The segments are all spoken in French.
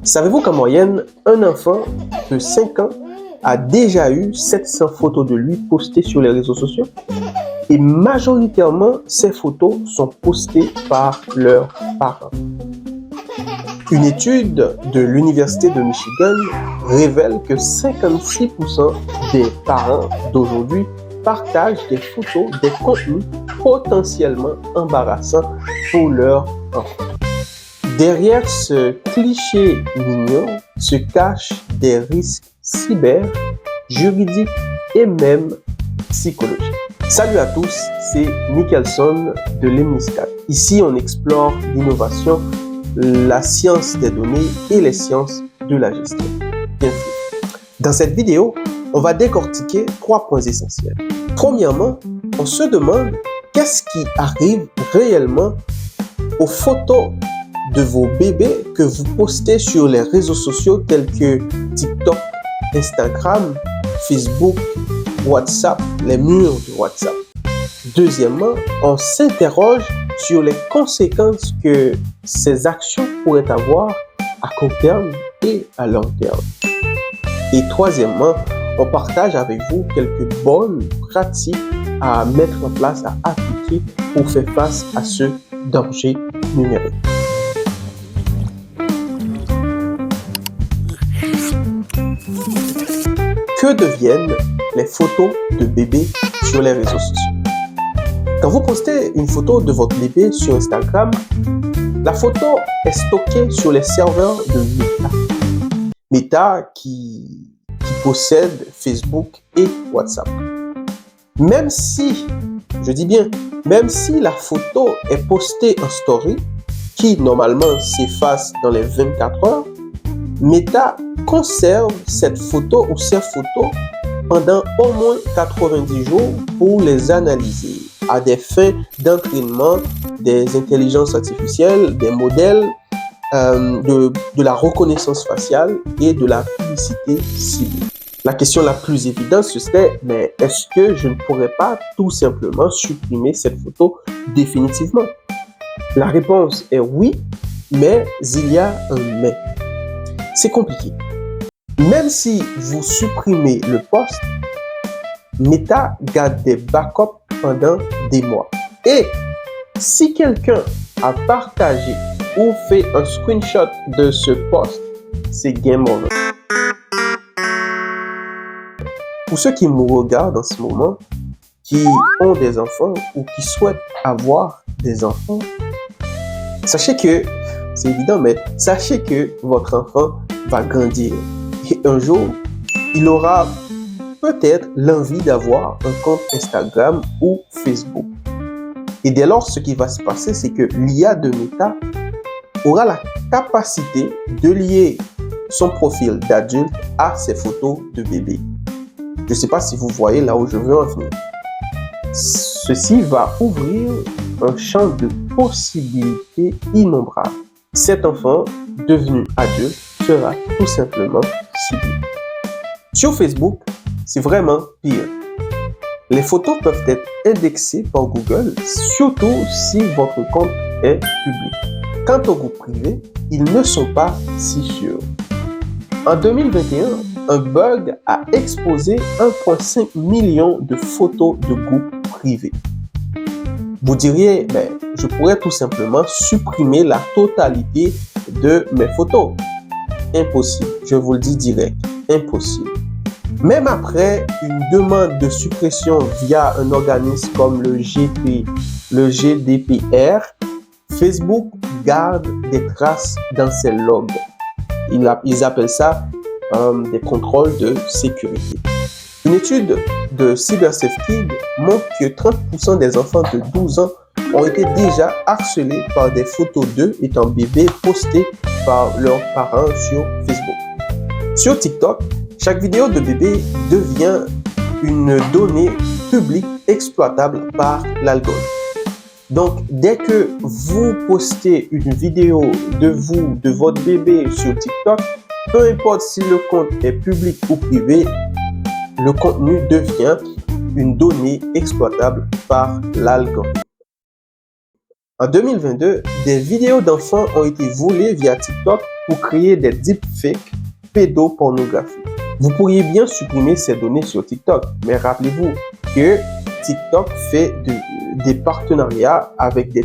Savez-vous qu'en moyenne, un enfant de 5 ans a déjà eu 700 photos de lui postées sur les réseaux sociaux? Et majoritairement, ces photos sont postées par leurs parents. Une étude de l'Université de Michigan révèle que 56% des parents d'aujourd'hui partagent des photos, des contenus potentiellement embarrassants pour leurs enfants. Derrière ce cliché mignon se cachent des risques cyber, juridiques et même psychologiques. Salut à tous, c'est Nicholson de l'EMNISCAT. Ici, on explore l'innovation, la science des données et les sciences de la gestion. Bienvenue. Dans cette vidéo, on va décortiquer 3 points essentiels. Premièrement, on se demande qu'est-ce qui arrive réellement aux photos de vos bébés que vous postez sur les réseaux sociaux tels que TikTok, Instagram, Facebook, WhatsApp, les murs de WhatsApp. Deuxièmement, on s'interroge sur les conséquences que ces actions pourraient avoir à court terme et à long terme. Et troisièmement, on partage avec vous quelques bonnes pratiques à mettre en place, à appliquer pour faire face à ce danger numérique. Que deviennent les photos de bébés sur les réseaux sociaux? Quand vous postez une photo de votre bébé sur Instagram, la photo est stockée sur les serveurs de Meta. Meta qui possède Facebook et WhatsApp. Même si la photo est postée en story, qui normalement s'efface dans les 24 heures, Meta conserve cette photo ou ces photos pendant au moins 90 jours pour les analyser à des fins d'entraînement des intelligences artificielles, des modèles de la reconnaissance faciale et de la publicité ciblée. La question la plus évidente, ce serait, mais est-ce que je ne pourrais pas tout simplement supprimer cette photo définitivement? La réponse est oui, mais il y a un mais. C'est compliqué. Même si vous supprimez le post, Meta garde des backups pendant des mois. Et si quelqu'un a partagé ou fait un screenshot de ce post, c'est game over. Pour ceux qui me regardent en ce moment, qui ont des enfants ou qui souhaitent avoir des enfants, sachez que, c'est évident, mais sachez que votre enfant va grandir. Et un jour, il aura peut-être l'envie d'avoir un compte Instagram ou Facebook. Et dès lors, ce qui va se passer, c'est que l'IA de Meta aura la capacité de lier son profil d'adulte à ses photos de bébé. Je ne sais pas si vous voyez là où je veux en venir. Ceci va ouvrir un champ de possibilités innombrables. Cet enfant devenu adulte sera tout simplement ciblé. Sur Facebook, c'est vraiment pire. Les photos peuvent être indexées par Google, surtout si votre compte est public. Quant aux groupes privés, ils ne sont pas si sûrs. En 2021, un bug a exposé 1,5 million de photos de groupes privés. Vous diriez, je pourrais tout simplement supprimer la totalité de mes photos. Impossible, je vous le dis direct, impossible. Même après une demande de suppression via un organisme comme le GDPR, Facebook garde des traces dans ses logs. Ils appellent ça des contrôles de sécurité. Une étude de CyberSafeKid montre que 30% des enfants de 12 ans ont été déjà harcelés par des photos d'eux étant bébés postées par leurs parents sur Facebook. Sur TikTok, chaque vidéo de bébé devient une donnée publique exploitable par l'algorithme. Donc, dès que vous postez une vidéo de votre bébé sur TikTok, peu importe si le compte est public ou privé, le contenu devient une donnée exploitable par l'algorithme. En 2022, des vidéos d'enfants ont été volées via TikTok pour créer des deepfakes pédopornographiques. Vous pourriez bien supprimer ces données sur TikTok, mais rappelez-vous que TikTok fait des partenariats avec des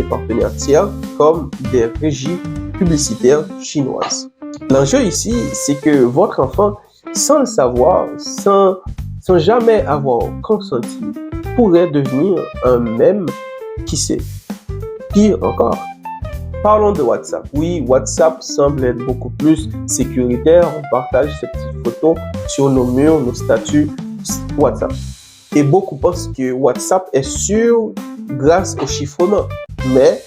partenaires tiers comme des régies publicitaires chinoises. L'enjeu ici, c'est que votre enfant, sans le savoir, sans jamais avoir consenti, pourrait devenir un mème, qui sait. Pire encore, parlons de WhatsApp. Oui, WhatsApp semble être beaucoup plus sécuritaire. On partage ces petites photos sur nos murs, nos statuts WhatsApp. Et beaucoup pensent que WhatsApp est sûr grâce au chiffrement. Mais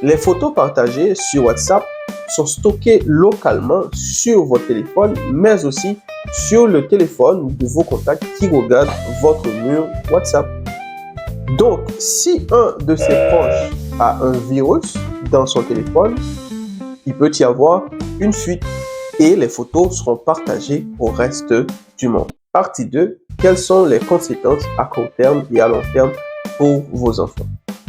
les photos partagées sur WhatsApp sont stockées localement sur votre téléphone, mais aussi sur le téléphone de vos contacts qui regardent votre mur WhatsApp. Donc, si un de ses proches a un virus dans son téléphone, il peut y avoir une fuite et les photos seront partagées au reste du monde. Partie 2. Quelles sont les conséquences à court terme et à long terme pour vos enfants?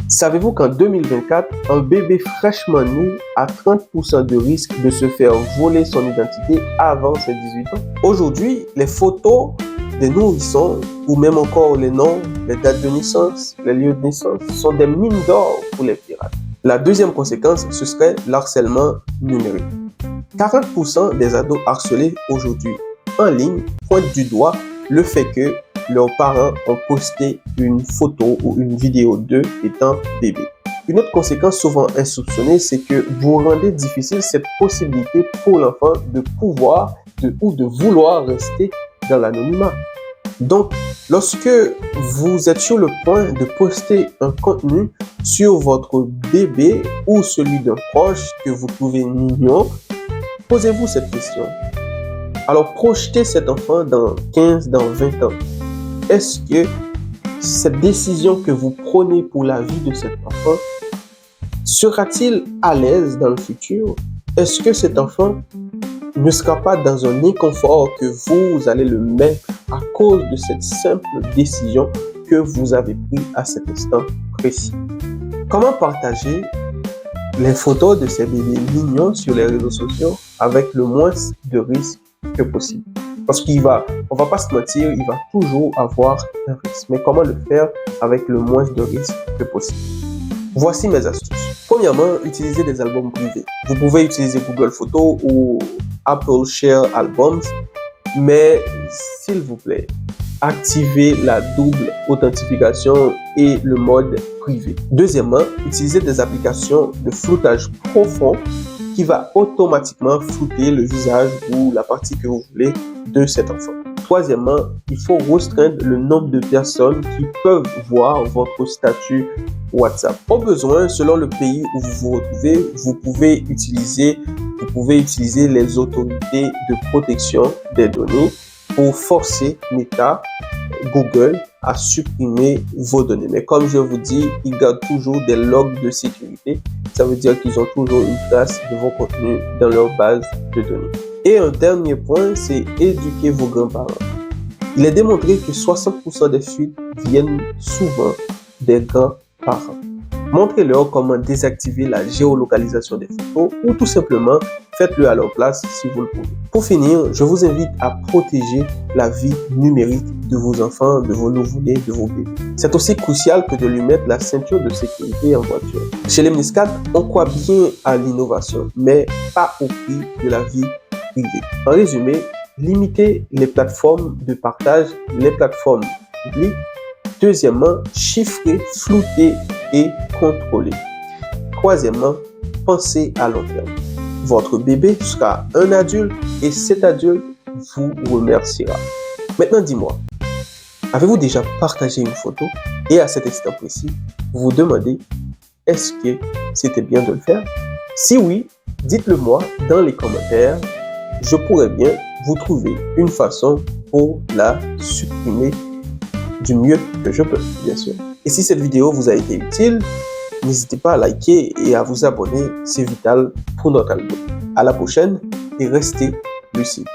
Savez-vous qu'en 2024, un bébé fraîchement né a 30% de risque de se faire voler son identité avant ses 18 ans? Aujourd'hui, les photos des nourrissons ou même encore les noms, les dates de naissance, les lieux de naissance sont des mines d'or pour les pirates. La deuxième conséquence, ce serait l'harcèlement numérique. 40% des ados harcelés aujourd'hui en ligne pointent du doigt le fait que leurs parents ont posté une photo ou une vidéo d'eux étant bébé. Une autre conséquence souvent insoupçonnée, c'est que vous rendez difficile cette possibilité pour l'enfant de pouvoir ou de vouloir rester dans l'anonymat. Donc, lorsque vous êtes sur le point de poster un contenu sur votre bébé ou celui d'un proche que vous trouvez mignon, posez-vous cette question. Alors, projetez cet enfant dans 15, dans 20 ans. Est-ce que cette décision que vous prenez pour la vie de cet enfant sera-t-il à l'aise dans le futur? Est-ce que cet enfant ne sera pas dans un inconfort que vous allez le mettre à cause de cette simple décision que vous avez prise à cet instant précis? Comment partager les photos de ces bébés mignons sur les réseaux sociaux avec le moins de risques que possible? Parce on va pas se mentir, il va toujours avoir un risque. Mais comment le faire avec le moins de risques que possible? Voici mes astuces. Premièrement, utilisez des albums privés. Vous pouvez utiliser Google Photos ou Apple Share Albums, mais s'il vous plaît, activez la double authentification et le mode privé. Deuxièmement, utilisez des applications de floutage profond qui va automatiquement flouter le visage ou la partie que vous voulez de cet enfant. Troisièmement, il faut restreindre le nombre de personnes qui peuvent voir votre statut WhatsApp. Au besoin, selon le pays où vous vous retrouvez, vous pouvez utiliser les autorités de protection des données pour forcer Meta, Google à supprimer vos données. Mais comme je vous dis, ils gardent toujours des logs de sécurité. Ça veut dire qu'ils ont toujours une trace de vos contenus dans leur base de données. Et un dernier point, c'est éduquer vos grands-parents. Il est démontré que 60% des fuites viennent souvent des grands-parents. Montrez-leur comment désactiver la géolocalisation des photos ou tout simplement faites-le à leur place si vous le pouvez. Pour finir, je vous invite à protéger la vie numérique de vos enfants, de vos nouveau-nés, de vos bébés. C'est aussi crucial que de lui mettre la ceinture de sécurité en voiture. Chez Lemniscat, on croit bien à l'innovation, mais pas au prix de la vie privée. En résumé, limitez les plateformes de partage, les plateformes publiques. Deuxièmement, chiffrer, flouter et contrôler. Troisièmement, pensez à long terme. Votre bébé sera un adulte et cet adulte vous remerciera. Maintenant, dis-moi, avez-vous déjà partagé une photo et à cet instant précis, vous vous demandez est-ce que c'était bien de le faire? Si oui, dites-le moi dans les commentaires. Je pourrais bien vous trouver une façon pour la supprimer du mieux que je peux, bien sûr. Et si cette vidéo vous a été utile, n'hésitez pas à liker et à vous abonner, c'est vital pour notre algo. À la prochaine et restez lucides.